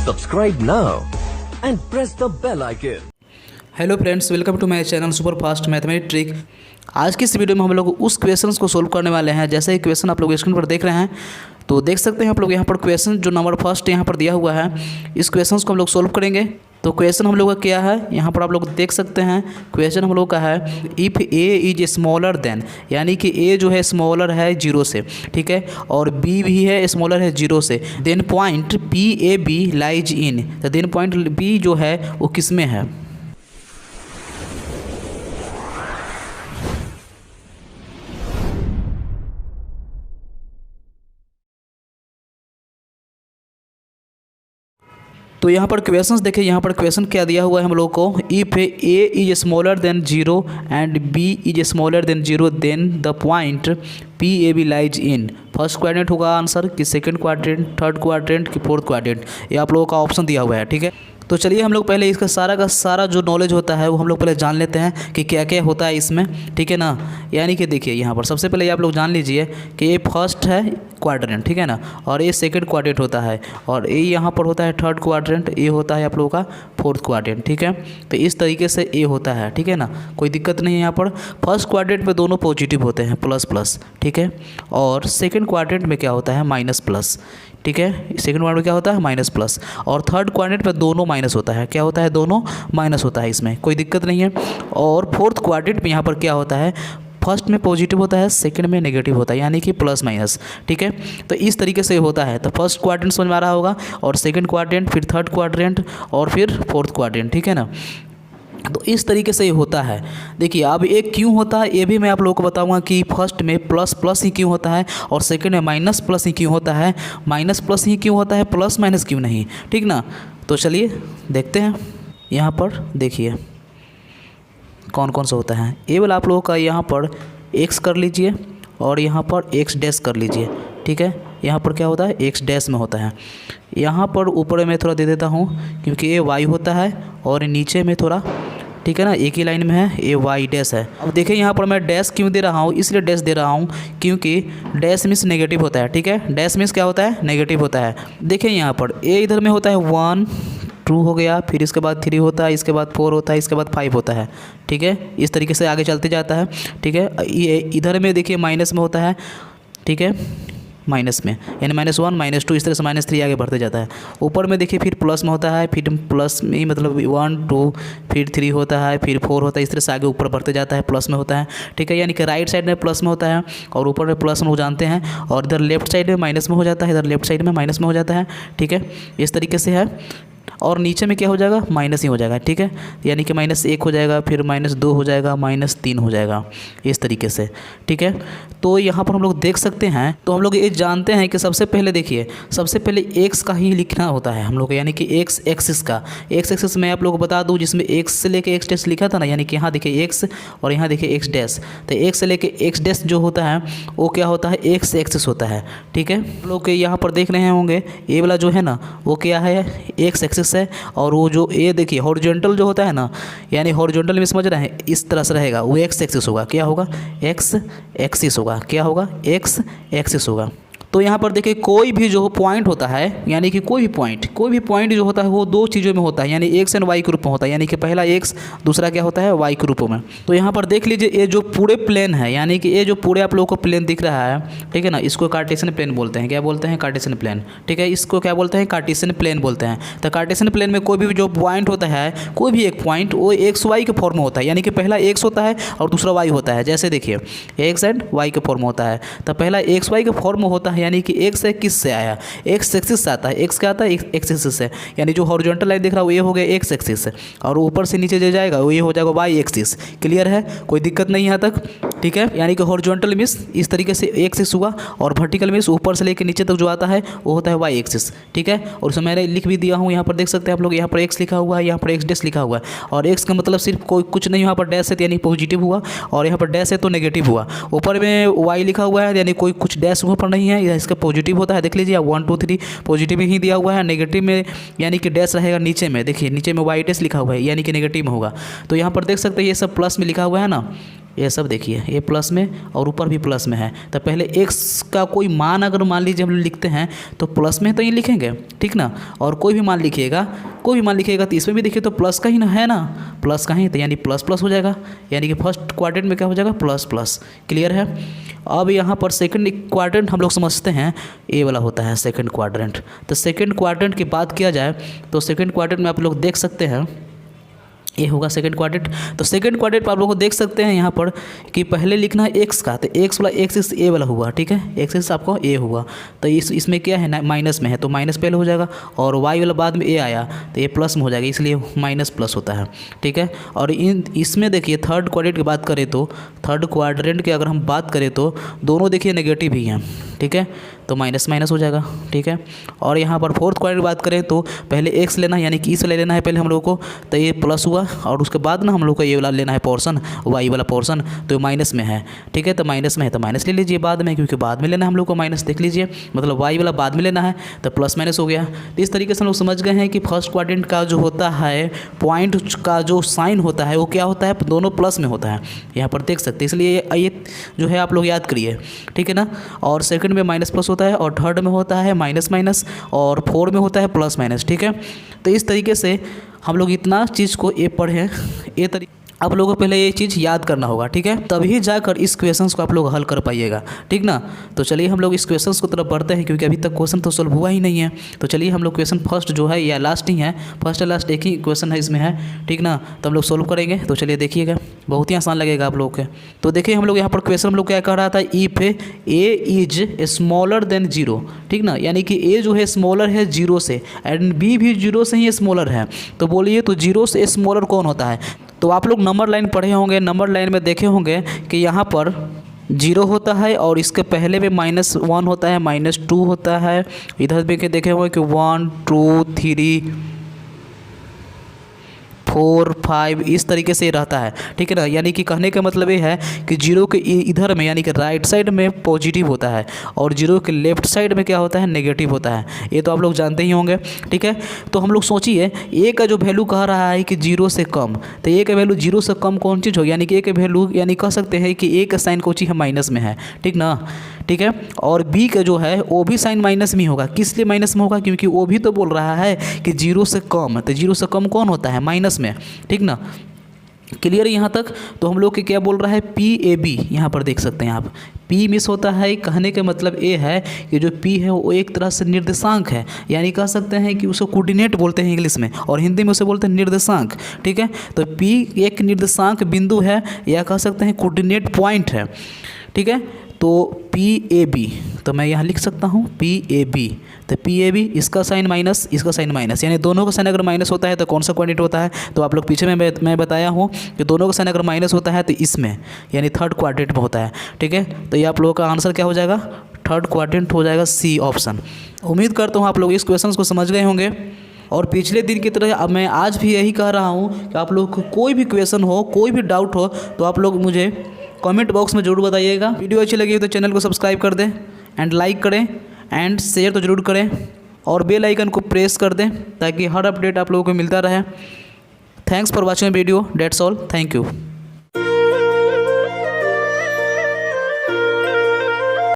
Subscribe now and press the bell icon. Hello friends, welcome to my channel super fast mathematics trick. आज की इस video में हम लोग उस क्वेश्चंस को सोल्व करने वाले हैं। जैसे क्वेश्चन आप लोग स्क्रीन पर देख रहे हैं तो देख सकते हैं आप लोग यहाँ पर क्वेश्चन जो नंबर फर्स्ट यहाँ पर दिया हुआ है, इस क्वेश्चन को हम लोग सोल्व करेंगे। तो क्वेश्चन हम लोग का क्या है, यहाँ पर आप लोग देख सकते हैं। क्वेश्चन हम लोग का है if A is smaller then, यानी कि ए जो है स्मॉलर है 0 से, ठीक है, और बी भी है स्मॉलर है 0 से, then point P A B lies in, तो देन पॉइंट बी जो है वो किस में है। तो यहाँ पर क्वेश्चंस देखिए, यहाँ पर क्वेश्चन क्या दिया हुआ है हम लोग को, if A is smaller than 0 and B is smaller than 0 then the point P A B lies in. First quadrant होगा आंसर कि सेकंड क्वाड्रेंट, थर्ड क्वाड्रेंट कि फोर्थ क्वाड्रेंट, ये आप लोगों का ऑप्शन दिया हुआ है, ठीक है। तो चलिए हम लोग पहले इसका सारा का सारा जो नॉलेज होता है वो हम लोग पहले जान लेते हैं कि क्या क्या होता है इसमें, ठीक है ना। यानी कि देखिए यहाँ पर सबसे पहले आप लोग जान लीजिए कि ये फर्स्ट है क्वाड्रेंट, ठीक है ना, और ये सेकंड क्वाड्रेंट होता है, और ये यहाँ पर होता है थर्ड क्वाड्रेंट, ये होता है आप लोगों का फोर्थ क्वाड्रेंट, ठीक है। तो इस तरीके से ये होता है, ठीक है ना, कोई दिक्कत नहीं है। यहाँ पर फर्स्ट क्वाड्रेंट में दोनों पॉजिटिव होते हैं, प्लस प्लस, ठीक है, और सेकेंड क्वाड्रेंट में क्या होता है, माइनस प्लस, ठीक है। सेकंड क्वाड्रेंट में क्या होता है, माइनस प्लस, और थर्ड क्वाड्रेंट में दोनों माइनस होता है। क्या होता है, दोनों माइनस होता है, इसमें कोई दिक्कत नहीं है। और फोर्थ क्वाड्रेंट में यहाँ पर क्या होता है, फर्स्ट में पॉजिटिव होता है, सेकंड में नेगेटिव होता है, यानी कि प्लस माइनस, ठीक है। तो इस तरीके से होता है। तो फर्स्ट क्वाड्रेंट समझ में आ रहा होगा, और सेकंड क्वाड्रेंट, फिर थर्ड क्वाड्रेंट, और फिर फोर्थ क्वाड्रेंट, ठीक है ना। तो इस तरीके से ये होता है। देखिए अब एक क्यों होता है ये भी मैं आप लोगों को बताऊंगा कि फर्स्ट में प्लस प्लस ही क्यों होता है, और सेकंड में माइनस प्लस ही क्यों होता है, माइनस प्लस ही क्यों होता है, प्लस माइनस क्यों नहीं, ठीक ना। तो चलिए देखते हैं। यहाँ पर देखिए कौन कौन सा होता है। ये वाला आप लोगों का यहाँ पर एक्स कर लीजिए, और यहाँ पर एक्स डैश कर लीजिए, ठीक है। यहाँ पर क्या होता है, एक्स डैश में होता है। यहाँ पर ऊपर में थोड़ा दे देता हूँ क्योंकि ये वाई होता है, और नीचे में थोड़ा, ठीक है ना, एक ही लाइन में है, ये वाई डैश है। अब देखिए यहाँ पर मैं डैश क्यों दे रहा हूँ, इसलिए डैश दे रहा हूँ क्योंकि डैश मीन्स नेगेटिव होता है, ठीक है। डैश मीन्स क्या होता है, नेगेटिव होता है। देखिए यहाँ पर ए इधर में होता है 1 2 हो गया, फिर इसके बाद 3 होता है, इसके बाद 4 होता है, इसके बाद 5 होता है, ठीक है। इस तरीके से आगे चलते जाता है, ठीक है। ये इधर में देखिए माइनस में होता है, ठीक है, माइनस में, यानी -1 -2 इस तरह से -3 आगे बढ़ते जाता है। ऊपर में देखिए फिर प्लस में होता है, फिर प्लस में मतलब 1 2 फिर 3 होता है, फिर 4 होता है, इस तरह से आगे ऊपर बढ़ते जाता है, प्लस में होता है, ठीक है। यानी कि राइट साइड में प्लस में होता है, और ऊपर में प्लस में वो जानते हैं, और इधर लेफ्ट साइड में माइनस में हो जाता है, इधर लेफ्ट साइड में माइनस में हो जाता है, ठीक है। इस तरीके से है। और नीचे में क्या हो जाएगा, माइनस ही हो जाएगा, ठीक है। यानी कि -1 हो जाएगा, फिर -2 हो जाएगा, -3 हो जाएगा, इस तरीके से, ठीक है। तो यहाँ पर हम लोग देख सकते हैं। तो हम लोग ये जानते हैं कि सबसे पहले देखिए, सबसे पहले एक्स का ही लिखना होता है हम लोग, यानी कि एक्स एक्सिस का। एक्स एक्सिस मैं आप लोगों को बता दूँ, जिसमें एक्स से लेके एक्स डैश लिखा था ना, यानी कि यहाँ देखिए एक्स और यहाँ देखिए एक्स डैश। तो एक्स से लेके एक्स डैश जो होता है वो क्या होता है, एक्स एक्सिस होता है, ठीक है। हम लोग यहाँ पर देख रहे होंगे ये वाला जो है ना वो क्या है, एक्स एक्सिस है, और वो जो ये देखिए हॉरिजॉन्टल जो होता है ना, यानी हॉरिजॉन्टल में समझ रहे हैं, इस तरह से रहेगा, वो एक्स एक्सिस होगा। क्या होगा, एक्स एक्सिस होगा। क्या होगा, एक्स एक्सिस होगा। तो यहाँ पर देखिए कोई भी जो पॉइंट होता है, यानी कि कोई भी पॉइंट जो होता है वो दो चीज़ों में होता है, यानी एक्स एंड वाई के रूप में होता है, यानी कि पहला एक्स, दूसरा क्या होता है, वाई के रूप में। तो यहाँ पर देख लीजिए ये जो पूरे प्लेन है, यानी कि ये जो पूरे आप लोगों को प्लेन दिख रहा है, ठीक है ना, इसको कार्टेशियन प्लेन बोलते हैं। क्या बोलते हैं, कार्टेशियन प्लेन, ठीक है। इसको क्या बोलते हैं, कार्टेशियन प्लेन बोलते हैं। तो कार्टेशियन प्लेन में कोई भी जो पॉइंट होता है, कोई भी एक पॉइंट, वो एक्स वाई के फॉर्म में होता है, यानी कि पहला एक्स होता है और दूसरा वाई होता है। जैसे देखिए एक्स एंड वाई के फॉर्म होता है, तो पहला एक्स वाई के फॉर्म में होता है, यानी कि एक्स है किस से आया, एक्स एक्सिस से आता है। एक्स क्या आता है, एक्स एक्सिस से, यानी जो हॉरिजॉन्टल लाइन दिख रहा है वो ये हो गया एक्स एक्सिस, और ऊपर से नीचे जो जाएगा वो ये हो जाएगा वाई एक्सिस। क्लियर है, कोई दिक्कत नहीं यहाँ तक, ठीक है। यानी कि हॉरिजॉन्टल मीन्स इस तरीके से एक्सिस हुआ, और वर्टिकल मीन्स ऊपर से लेकर नीचे तक जो आता है वो होता है वाई एक्सिस, ठीक है। और उसमें मैंने लिख भी दिया हूँ, यहाँ पर देख सकते हैं आप लोग, यहाँ पर एक्स लिखा हुआ है, यहाँ पर एक्स डैश लिखा हुआ है, और एक्स का मतलब सिर्फ कोई कुछ नहीं, यहाँ पर डैश है यानी पॉजिटिव हुआ, और यहाँ पर डैश है तो नेगेटिव हुआ। ऊपर में वाई लिखा हुआ है, यानी कोई कुछ डैश ऊपर नहीं है, इसका पॉजिटिव होता है। देख लीजिए 1 2 3 पॉजिटिव ही दिया हुआ है, नेगेटिव में यानी कि डैश रहेगा नीचे में, देखिए नीचे में वाई डैश लिखा हुआ है, यानी कि नेगेटिव में होगा। तो यहाँ पर देख सकते हैं ये सब प्लस में लिखा हुआ है ना, ये सब देखिए ये प्लस में और ऊपर भी प्लस में है। तो पहले एक्स का कोई मान अगर मान लीजिए हम लोग लिखते हैं तो प्लस में तो ये लिखेंगे, ठीक ना। और कोई भी मान लिखिएगा तो इसमें भी देखिए तो प्लस का ही ना है ना, प्लस का ही, तो यानी प्लस प्लस हो जाएगा, यानी कि फर्स्ट क्वाड्रेंट में क्या हो जाएगा प्लस प्लस। क्लियर है। अब यहाँ पर सेकंड क्वाड्रेंट हम लोग समझते हैं ए वाला होता है सेकंड क्वाड्रेंट। तो सेकंड क्वाड्रेंट की बात किया जाए तो सेकंड क्वाड्रेंट में आप लोग देख सकते हैं ये होगा सेकंड क्वाड्रेंट। तो सेकंड क्वाड्रेंट पर आप लोग को देख सकते हैं यहाँ पर कि पहले लिखना है एक्स का, तो एक्स वाला एक्सिस ए वाला हुआ, ठीक है, एक्सिस आपको ए हुआ। तो इसमें क्या है ना माइनस में है तो माइनस पहले हो जाएगा, और वाई वाला बाद में ए आया तो ये प्लस में हो जाएगा, इसलिए माइनस प्लस होता है, ठीक है। और इसमें देखिए थर्ड क्वाड्रेंट की बात करें तो थर्ड क्वाड्रेंट की अगर हम बात करें तो दोनों देखिए नेगेटिव ही हैं, ठीक है, तो माइनस माइनस हो जाएगा, ठीक है। और यहाँ पर फोर्थ क्वाड्रेंट की बात करें तो पहले एक्स लेना है, यानी कि इस ले लेना है पहले हम लोग को, तो ये प्लस हुआ, और उसके बाद ना हम लोग को ये वाला लेना है पोर्शन, वाई वाला पोर्शन, तो माइनस में है, ठीक है। तो माइनस में है तो माइनस ले लीजिए बाद में, क्योंकि बाद में लेना है हम लोग को माइनस, देख लीजिए, मतलब वाई वाला बाद में लेना है तो प्लस माइनस हो गया। तो इस तरीके से हम लोग समझ गए हैं कि फर्स्ट क्वाड्रेंट का जो होता है पॉइंट का जो साइन होता है वो क्या होता है, दोनों प्लस में होता है, यहाँ पर देख सकते हैं, इसलिए ये जो है आप लोग याद करिए, ठीक है ना। और सेकंड में माइनस प्लस होता है, और थर्ड में होता है माइनस माइनस, और फोर में होता है प्लस माइनस, ठीक है। तो इस तरीके से हम लोग इतना चीज़ को ये पढ़ें, ये तरीके आप लोगों को पहले ये चीज़ याद करना होगा, ठीक है, तभी जाकर इस क्वेश्चंस को आप लोग हल कर पाइएगा, ठीक ना। तो चलिए हम लोग इस क्वेश्चंस को तरफ बढ़ते हैं, क्योंकि अभी तक क्वेश्चन तो सॉल्व हुआ ही नहीं है। तो चलिए हम लोग क्वेश्चन फर्स्ट जो है या लास्ट ही है, फर्स्ट या लास्ट एक ही क्वेश्चन है इसमें है, ठीक ना, तो हम लोग सोल्व करेंगे। तो चलिए देखिएगा, बहुत ही आसान लगेगा आप लोग के। तो देखिए हम लोग यहाँ पर क्वेश्चन हम लोग क्या कह रहा था, if A is smaller than zero, ठीक ना, यानी कि ए जो है स्मॉलर है जीरो से एंड बी भी जीरो से ही स्मॉलर है। तो बोलिए तो जीरो से स्मॉलर कौन होता है। तो आप लोग नंबर लाइन पढ़े होंगे, नंबर लाइन में देखे होंगे कि यहाँ पर जीरो होता है और इसके पहले में -1 होता है, -2 होता है, इधर भी के देखे होंगे कि 1 2 3 4 5 इस तरीके से रहता है, ठीक है ना। यानी कि कहने का मतलब ये है कि जीरो के इधर में यानी कि राइट साइड में पॉजिटिव होता है और जीरो के लेफ्ट साइड में क्या होता है नेगेटिव होता है, ये तो आप लोग जानते ही होंगे, ठीक है। तो हम लोग सोचिए ए का जो वैल्यू कह रहा है कि जीरो से कम, तो ए का वैल्यू जीरो से कम कौन चीज़ हो, यानी कि ए का वैल्यू यानी कह सकते हैं कि ए का साइन कौन चीज़ है माइनस में है, ठीक ना, ठीक है। और बी का जो है वो भी साइन माइनस में होगा, किस लिए माइनस में होगा, क्योंकि वो भी तो बोल रहा है कि जीरो से कम, तो जीरो से कम कौन होता है माइनस में, ठीक ना। क्लियर यहाँ तक। तो हम लोग के क्या बोल रहा है पी ए बी, यहाँ पर देख सकते हैं आप, पी मिस होता है, कहने का मतलब ये है कि जो पी है वो एक तरह से निर्देशांक है, यानी कह सकते हैं कि उसको कोऑर्डिनेट बोलते हैं इंग्लिश में, और हिंदी में उसे बोलते हैं निर्देशांक, ठीक है। तो पी एक निर्देशांक बिंदु है या कह सकते हैं कोऑर्डिनेट पॉइंट है, ठीक है। तो पी ए बी, तो मैं यहाँ लिख सकता हूँ पी ए बी, तो पी ए बी इसका साइन माइनस इसका साइन माइनस, यानी दोनों का साइन अगर माइनस होता है तो कौन सा क्वाड्रेंट होता है, तो आप लोग पीछे में मैं बताया हूँ कि दोनों का साइन अगर माइनस होता है तो इसमें यानी थर्ड क्वाड्रेंट में होता है, ठीक है। तो ये आप लोगों का आंसर क्या हो जाएगा, थर्ड क्वाड्रेंट हो जाएगा, सी ऑप्शन। उम्मीद करता हूँ आप लोग इस क्वेश्चन को समझ गए होंगे, और पिछले दिन की तरह अब मैं आज भी यही कह रहा हूँ कि आप लोग को कोई भी क्वेश्चन हो, कोई भी डाउट हो तो आप लोग मुझे कमेंट बॉक्स में ज़रूर बताइएगा। वीडियो अच्छी लगी हो तो चैनल को सब्सक्राइब कर दें एंड लाइक करें एंड शेयर तो ज़रूर करें, और बेल आइकन को प्रेस कर दें ताकि हर अपडेट आप लोगों को मिलता रहे। Thanks for watching video, that's all, thank you.